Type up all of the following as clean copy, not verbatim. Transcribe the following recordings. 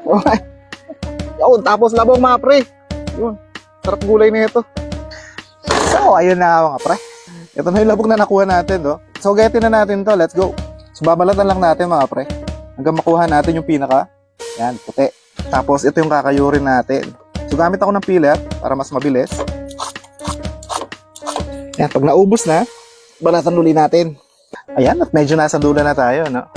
Okay. Yun, tapos labong mga pre. Yun, sarap gulay na ito. So, ayun na nga mga pre. Ito na yung labong na nakuha natin, no? So, getin na natin to. Let's go. So, babalatan lang natin mga pre. Hanggang makuha natin yung pinaka. Yan, puti. Tapos, ito yung kakayurin natin. So, gamit ako ng peeler para mas mabilis. Yan, pag naubos na, balatan uli natin. Ayan, at medyo nasa dulo na tayo, no?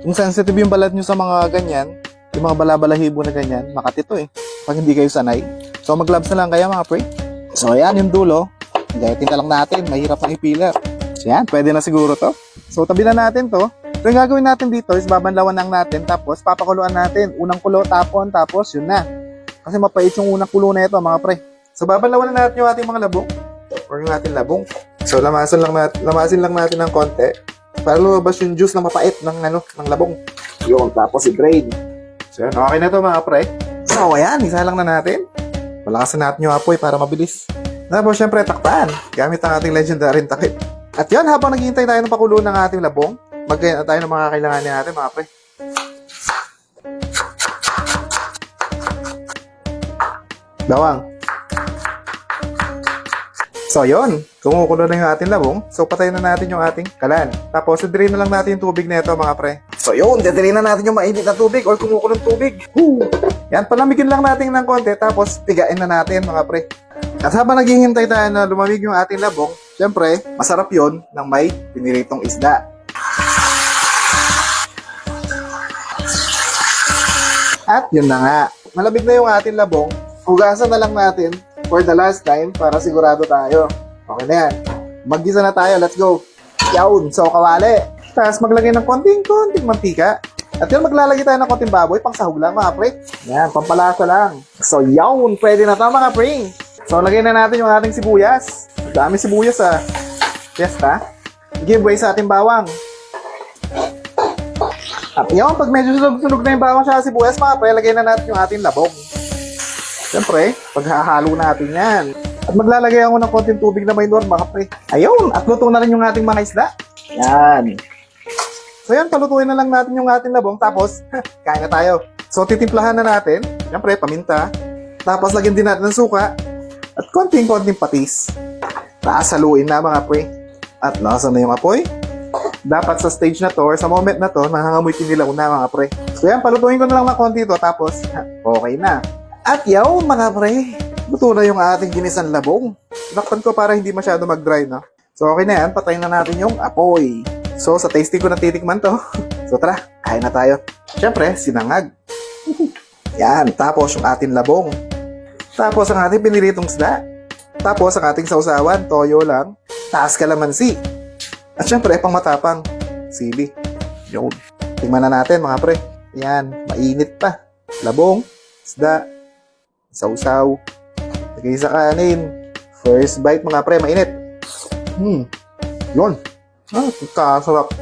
Kung sensitive yung balat nyo sa mga ganyan, yung mga balabalahibo na ganyan, makati to eh. Pag hindi kayo sanay. So, mag-gloves na lang kaya mga pre. So, ayan yung dulo. Gayatin na lang natin. Mahirap na i-peeler. So, yan. Pwede na siguro to. So, tabi na natin to. So, yung gagawin natin dito is babanlawan lang natin. Tapos, papakuluan natin. Unang kulo, tapon. Tapos, yun na. Kasi mapait yung unang kulo na ito, mga pre. So, babanlawan na natin yung ating mga labong. Or yung ating labong. So, lamasin lang natin ng konti. Para lumabas yung juice na mapait ng, ng labong. Yun. Tapos, i-drain. So, yun. Okay na to, mga pre. So, ayan. Isa lang na natin. Palakasan natin yung apoy para mabilis. Tapos, syempre, takpan. Gamit ang ating legendary takip. At yun, habang naghihintay tayo ng pakulo ng ating labong, mag-gaya tayo ng mga kailanganin natin, mga pre. Bawang. So, yun. Kumukulo na yung ating labong. So, patayin na natin yung ating kalan. Tapos, i-drain na lang natin yung tubig nito, mga pre. So, yun. Didrain na natin yung mainit na tubig or kumukulong tubig. Woo! Yan, palamigin lang natin ng konti. Tapos, pigain na natin, mga pre. At habang naghihintay tayo na lumamig yung ating labong, syempre, masarap yon ng may piniritong isda. At yun na nga. Malamig na yung ating labong. Hugasan na lang natin for the last time para sigurado tayo. Okay na yan. Mag-gisa na tayo. Let's go. Yawn. So, kawali. Tapos maglagay ng konting mantika. At yun, maglalagay tayo ng konting baboy. Pang sahog lang, mga pre. Yan, pampalasa lang. So, yawn. Pwede na ito, mga pre. So, lagay na natin yung ating sibuyas. Dami sibuyas sa fiesta. Giveaway sa ating bawang. At yun, pag medyo sunog na yung bawang sa sibuyas, mga pre, lagay na natin yung ating labong. Siyempre, paghahalo natin yan. At maglalagay ako ng konting tubig na may nor, mga pre. Ayun, at luto na rin yung ating mga isda. Yan. So yan, palutuin na lang natin yung ating labong. Tapos, kain na tayo. So, titimplahan na natin. Siyempre, paminta. Tapos, lagyan din natin ng suka. At konting patis. Haluin na, mga pre. At nasa na yung apoy. Dapat sa stage na to, or sa moment na to, nangangamoy kinilaw na, mga pre. So yan, palutuin ko na lang ng konti to. Tapos, okay na. At yaw, mga pre. Luto na yung ating ginisan labong. Nakpan ko para hindi masyado mag-dry, no? So, okay na yan. Patayin na natin yung apoy. So, sa tasting ko na titikman to. So, tara. Kain na tayo. Siyempre, sinangag. Yan. Tapos, yung ating labong. Tapos, ang ating piniritong isda. Tapos, ang ating sausawan. Toyo lang. Taas kalamansi. At siyempre, pang matapang. Sili. Yun. Tingnan na natin, mga pre. Yan. Mainit pa. Labong. Isda. Sausaw. Lagay sa kanin. First bite, mga pre. Mainit. Yun. Kasarap.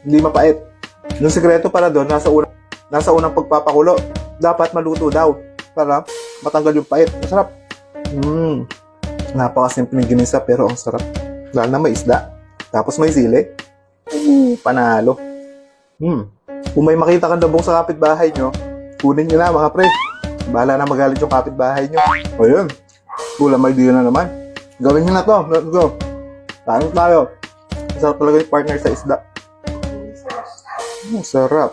Hindi mapait. Yung sikreto para doon, nasa unang pagpapakulo. Dapat maluto daw. Para matanggal yung pait. Masarap. Napakasimple ng ginisa pero ang sarap. Lalo na may isda. Tapos may sili. Panalo. Kung may makita kang labong sa kapitbahay nyo, kunin nyo na, mga pre. Bahala na magalit yung kapitbahay nyo. O yun. Kulang idea na naman. Gawin nyo na to. Let's go. Tayo tayo. Masarap talaga yung partner sa isda. Sarap.